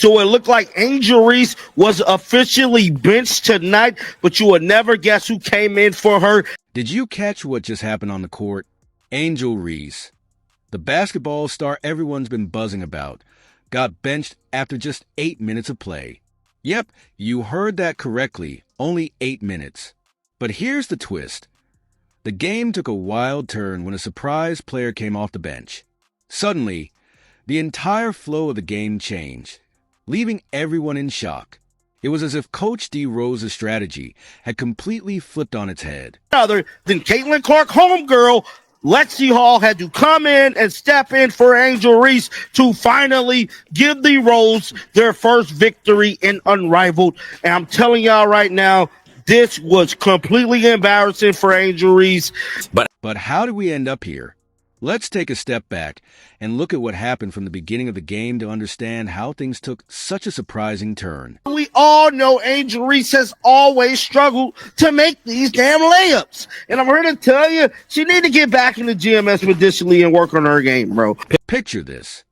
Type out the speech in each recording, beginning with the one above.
So it looked like Angel Reese was officially benched tonight, but you would never guess who came in for her. Did you catch what just happened on the court? Angel Reese, the basketball star everyone's been buzzing about, got benched after just 8 minutes of play. Yep, you heard that correctly, only 8 minutes. But here's the twist. The game took a wild turn when a surprise player came off the bench. Suddenly, the entire flow of the game changed, leaving everyone in shock. It was as if Coach D. Rose's strategy had completely flipped on its head. Other than Caitlin Clark, homegirl, Lexie Hull had to come in and step in for Angel Reese to finally give the Rose their first victory in Unrivaled. And I'm telling y'all right now, this was completely embarrassing for Angel Reese. But how did we end up here? Let's take a step back and look at what happened from the beginning of the game to understand how things took such a surprising turn. We all know Angel Reese has always struggled to make these damn layups. And I'm here to tell you, she need to get back in the gym expeditiously and work on her game, bro. Picture this.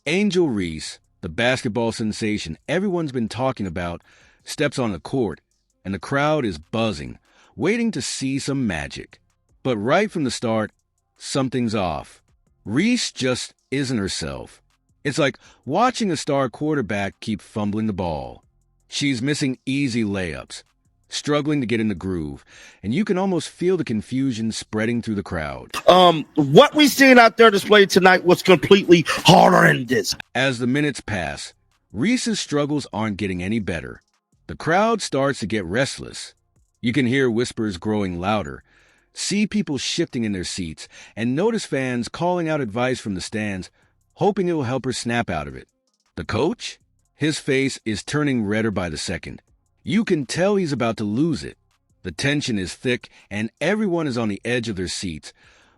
Angel Reese, the basketball sensation everyone's been talking about, steps on the court, and the crowd is buzzing, waiting to see some magic. But right from the start, something's off. Reese just isn't herself. It's like watching a star quarterback keep fumbling the ball. She's missing easy layups, struggling to get in the groove, and you can almost feel the confusion spreading through the crowd. What we seen out there displayed tonight was completely horrendous. As the minutes pass, Reese's struggles aren't getting any better. The crowd starts to get restless. You can hear whispers growing louder, see people shifting in their seats, and notice fans calling out advice from the stands, hoping it will help her snap out of it. The coach? His face is turning redder by the second. You can tell he's about to lose it. The tension is thick, and everyone is on the edge of their seats,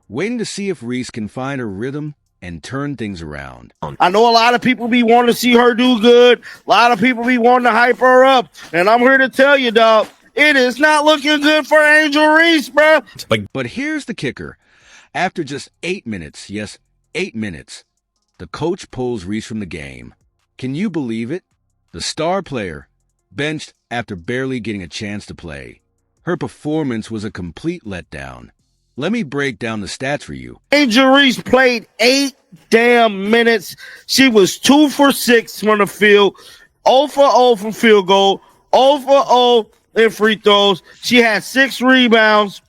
waiting to see if Reese can find her rhythm and turn things around. I know a lot of people be wanting to see her do good. A lot of people be wanting to hype her up. And I'm here to tell you, dog, it is not looking good for Angel Reese, bro. But here's the kicker. After just 8 minutes, yes, 8 minutes, the coach pulls Reese from the game. Can you believe it? The star player, benched after barely getting a chance to play. Her performance was a complete letdown. Let me break down the stats for you. Angel Reese played 8 damn minutes. She was 2 for 6 from the field, 0 for 0 from field goal, 0 for 0 in free throws. She had 6 rebounds,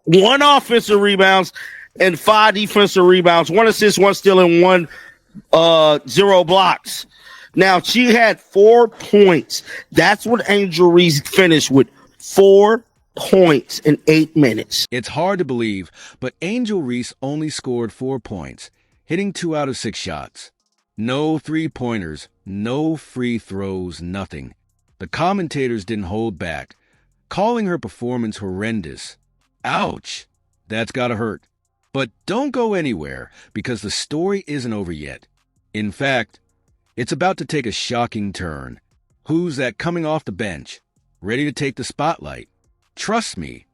1 offensive rebounds, and 5 defensive rebounds, 1 assist, 1 steal, and 1 0 blocks. Now, she had 4 points. That's what Angel Reese finished with, 4 points in 8 minutes. It's hard to believe, but Angel Reese only scored 4 points, hitting 2 out of 6 shots. No three-pointers, no free throws, nothing. The commentators didn't hold back, calling her performance horrendous. Ouch! That's gotta hurt. But don't go anywhere, because the story isn't over yet. In fact, it's about to take a shocking turn. Who's that coming off the bench, ready to take the spotlight? Trust me,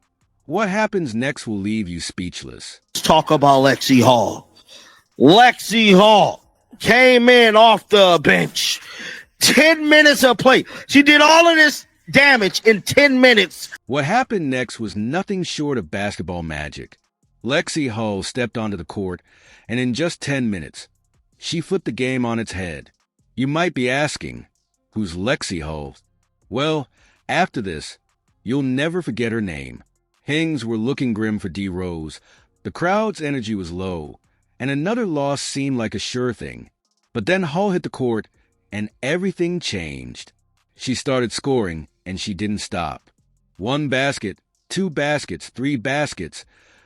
what happens next will leave you speechless. Let's talk about Lexie Hull. Lexie Hull came in off the bench. 10 minutes of play. She did all of this damage in 10 minutes. What happened next was nothing short of basketball magic. Lexie Hull stepped onto the court, and in just 10 minutes, she flipped the game on its head. You might be asking, who's Lexie Hull? Well, after this, you'll never forget her name. Things were looking grim for D. Rose. The crowd's energy was low, and another loss seemed like a sure thing. But then Hull hit the court, and everything changed. She started scoring, and she didn't stop. 1 basket, 2 baskets, 3 baskets.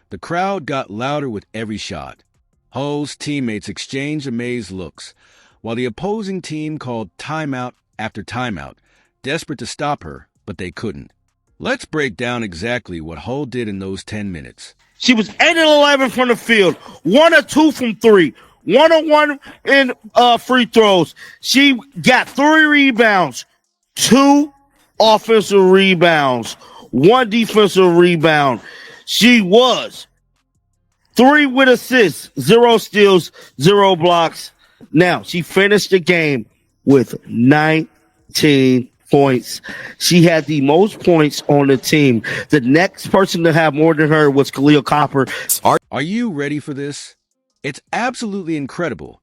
The crowd got louder with every shot. Hull's teammates exchanged amazed looks, while the opposing team called timeout after timeout, desperate to stop her, but they couldn't. Let's break down exactly what Hull did in those 10 minutes. She was 8 and 11 from the field, 1 or 2 from 3, 1 or 1 in free throws. She got 3 rebounds, 2 offensive rebounds, 1 defensive rebound. She was 3 with assists, 0 steals, 0 blocks. Now, she finished the game with 19 points. She had the most points on the team. The next person to have more than her was Khalil Copper. Are you ready for this? It's absolutely incredible.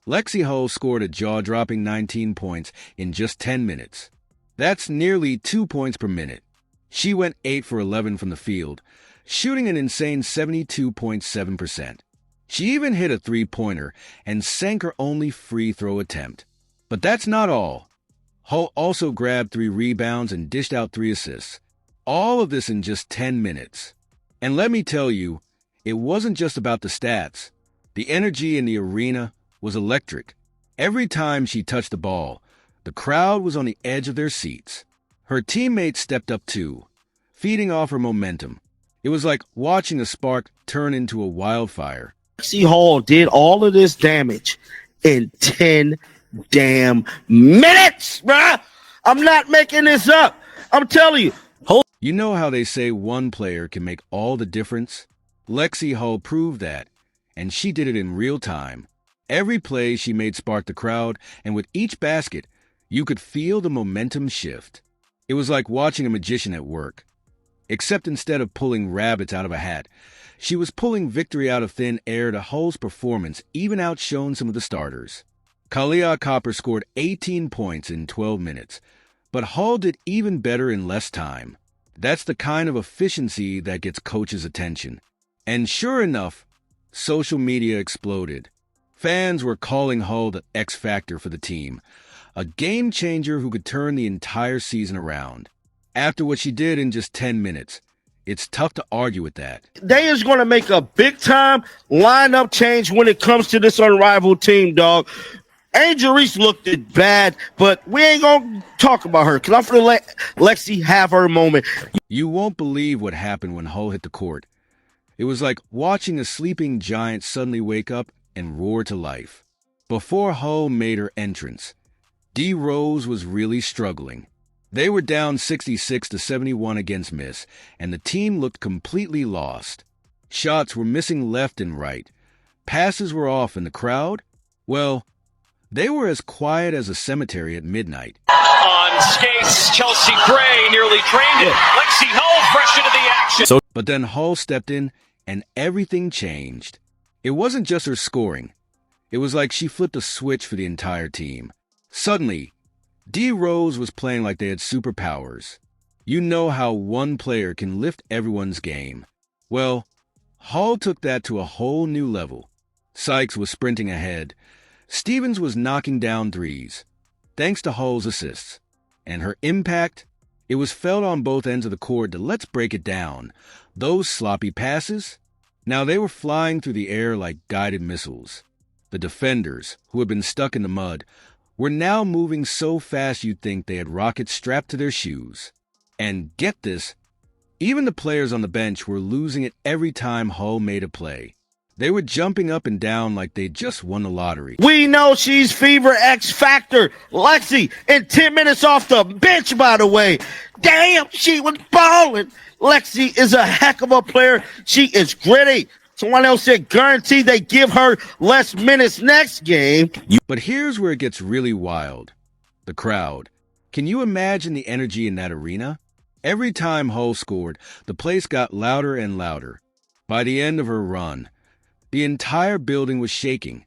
Lexie Hull scored a jaw-dropping 19 points in just 10 minutes. That's nearly 2 points per minute. She went 8 for 11 from the field, shooting an insane 72.7%. She even hit a three-pointer and sank her only free throw attempt. But that's not all. Hull also grabbed 3 rebounds and dished out 3 assists. All of this in just 10 minutes. And let me tell you, it wasn't just about the stats. The energy in the arena was electric. Every time she touched the ball, the crowd was on the edge of their seats. Her teammates stepped up too, feeding off her momentum. It was like watching a spark turn into a wildfire. Lexie Hull did all of this damage in 10 damn minutes, bruh. I'm not making this up. I'm telling you. You know how they say one player can make all the difference? Lexie Hull proved that, and she did it in real time. Every play she made sparked the crowd, and with each basket, you could feel the momentum shift. It was like watching a magician at work. Except instead of pulling rabbits out of a hat, she was pulling victory out of thin air. To Hull's performance even outshone some of the starters. Khalil Copper scored 18 points in 12 minutes, but Hull did even better in less time. That's the kind of efficiency that gets coaches' attention. And sure enough, social media exploded. Fans were calling Hull the X Factor for the team, a game changer who could turn the entire season around. After what she did in just 10 minutes, it's tough to argue with that. They is going to make a big-time lineup change when it comes to this Unrivaled team, dog. Angel Reese looked it bad, but we ain't going to talk about her because I'm going to let Lexi have her moment. You won't believe what happened when Hull hit the court. It was like watching a sleeping giant suddenly wake up and roar to life. Before Hull made her entrance, D. Rose was really struggling. They were down 66-71 against Miss, and the team looked completely lost. Shots were missing left and right. Passes were off, and the crowd, well, they were as quiet as a cemetery at midnight. On skates, Chelsea Gray nearly trained it. Lexie Hull fresh into the action. But then Hull stepped in, and everything changed. It wasn't just her scoring. It was like she flipped a switch for the entire team. Suddenly, D. Rose was playing like they had superpowers. You know how one player can lift everyone's game. Well, Hull took that to a whole new level. Sykes was sprinting ahead. Stevens was knocking down threes, thanks to Hull's assists. And her impact? It was felt on both ends of the court. Let's break it down. Those sloppy passes? Now they were flying through the air like guided missiles. The defenders, who had been stuck in the mud, were now moving so fast you'd think they had rockets strapped to their shoes. And get this, even the players on the bench were losing it every time Hull made a play. They were jumping up and down like they just won the lottery. We know she's Fever X Factor. Lexi, in 10 minutes off the bench, by the way. Damn, she was balling. Lexi is a heck of a player. She is gritty. Someone else said guaranteed they give her less minutes next game. But here's where it gets really wild. The crowd. Can you imagine the energy in that arena? Every time Hull scored, the place got louder and louder. By the end of her run, the entire building was shaking.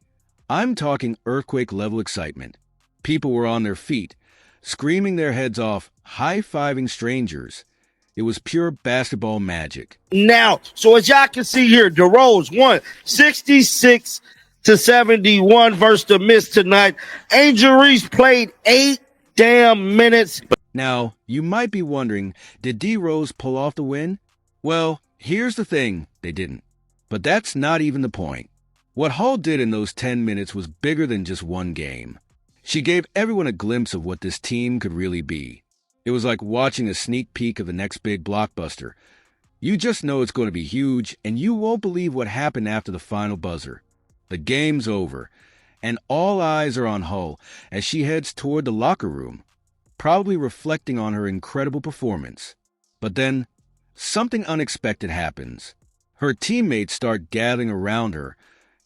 I'm talking earthquake-level excitement. People were on their feet, screaming their heads off, high-fiving strangers. It was pure basketball magic. Now, so as y'all can see here, DeRose won 66-71 versus the Miss tonight. Angel Reese played 8 damn minutes. Now, you might be wondering, did D. Rose pull off the win? Well, here's the thing, they didn't. But that's not even the point. What Hull did in those 10 minutes was bigger than just one game. She gave everyone a glimpse of what this team could really be. It was like watching a sneak peek of the next big blockbuster. You just know it's going to be huge, and you won't believe what happened after the final buzzer. The game's over, and all eyes are on Hull as she heads toward the locker room, probably reflecting on her incredible performance. But then, something unexpected happens. Her teammates start gathering around her,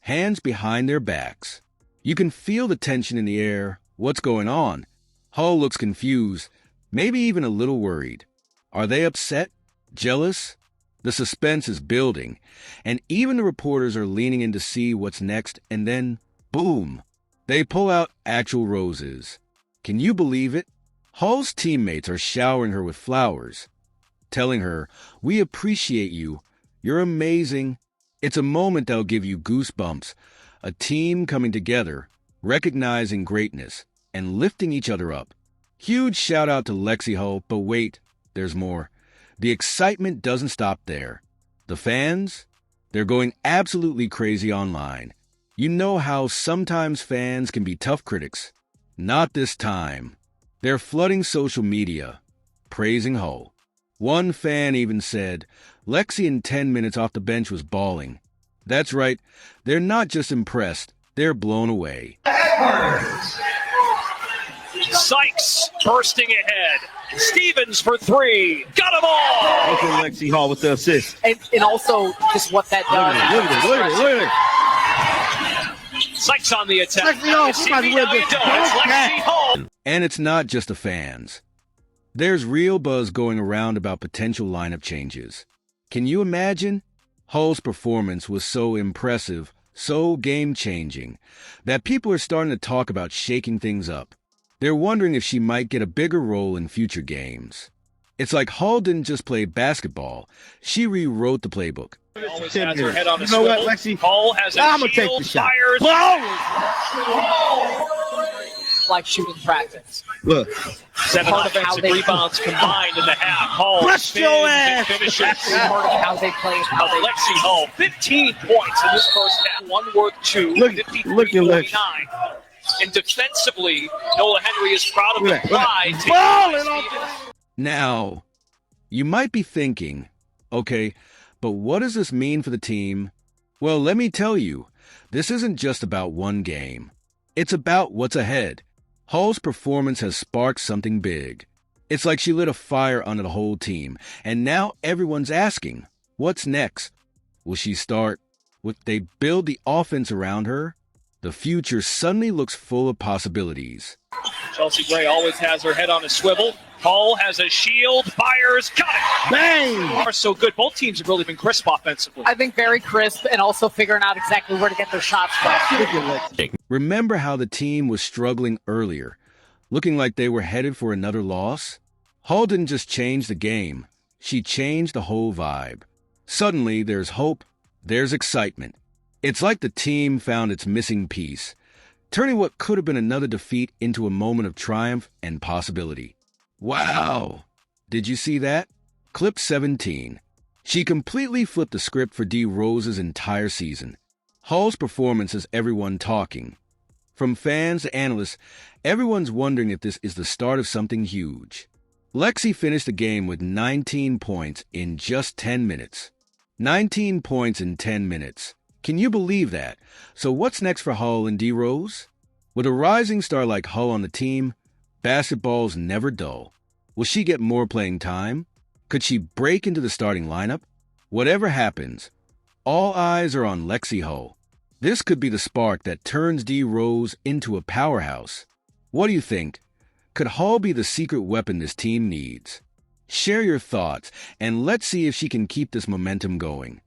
hands behind their backs. You can feel the tension in the air, What's going on? Hull looks confused, maybe even a little worried. Are they upset? Jealous? The suspense is building, and even the reporters are leaning in to see what's next, and then, boom, they pull out actual roses. Can you believe it? Hull's teammates are showering her with flowers, telling her, "We appreciate you. You're amazing." It's a moment that'll give you goosebumps. A team coming together, recognizing greatness, and lifting each other up. Huge shout out to Lexie Hull, but wait, there's more. The excitement doesn't stop there. The fans? They're going absolutely crazy online. You know how sometimes fans can be tough critics. Not this time. They're flooding social media, praising Hull. One fan even said, "Lexi in 10 minutes off the bench was bawling." That's right, they're not just impressed, they're blown away. Sykes bursting ahead. Stevens for three. Got them all. Okay, Lexie Hull with the assist. And also just what that does. Look at it. Sykes on the attack. Lexie Hull, Now you see me, now you don't. It's Lexie Hull. And it's not just the fans. There's real buzz going around about potential lineup changes. Can you imagine? Hull's performance was so impressive, so game-changing, that people are starting to talk about shaking things up. They're wondering if she might get a bigger role in future games. It's like Hull didn't just play basketball, she rewrote the playbook. Always has her head on a You know what, swivel. Lexi? Hull has a I'm gonna take shield, the shot. fires. Like shooting practice. Look. 7 offensive rebounds combined in the half. Hull Bust your spins ass. and finishes. Part of how they play, how they Lexie Hull, 15 points in this first half. One worth two. Look at 53-49. And defensively, Noah Henry is proud of the pride. Balling off. Now, you might be thinking, okay, but what does this mean for the team? Well, let me tell you, this isn't just about one game. It's about what's ahead. Hull's performance has sparked something big. It's like she lit a fire under the whole team, and now everyone's asking, what's next? Will she start? Will they build the offense around her? The future suddenly looks full of possibilities. Chelsea Gray always has her head on a swivel. Hull has a shield, fires, got it! Bang! Are so good. Both teams have really been crisp offensively. I think very crisp and also figuring out exactly where to get their shots from. Remember how the team was struggling earlier, looking like they were headed for another loss? Hull didn't just change the game, she changed the whole vibe. Suddenly, there's hope, there's excitement. It's like the team found its missing piece, turning what could have been another defeat into a moment of triumph and possibility. Wow! Did you see that? Clip 17. She completely flipped the script for D. Rose's entire season. Hull's performance has everyone talking. From fans to analysts, everyone's wondering if this is the start of something huge. Lexi finished the game with 19 points in just 10 minutes. 19 points in 10 minutes. Can you believe that? So what's next for Hull and D. Rose? With a rising star like Hull on the team, basketball's never dull. Will she get more playing time? Could she break into the starting lineup? Whatever happens, all eyes are on Lexie Hull. This could be the spark that turns D. Rose into a powerhouse. What do you think? Could Hull be the secret weapon this team needs? Share your thoughts, and let's see if she can keep this momentum going.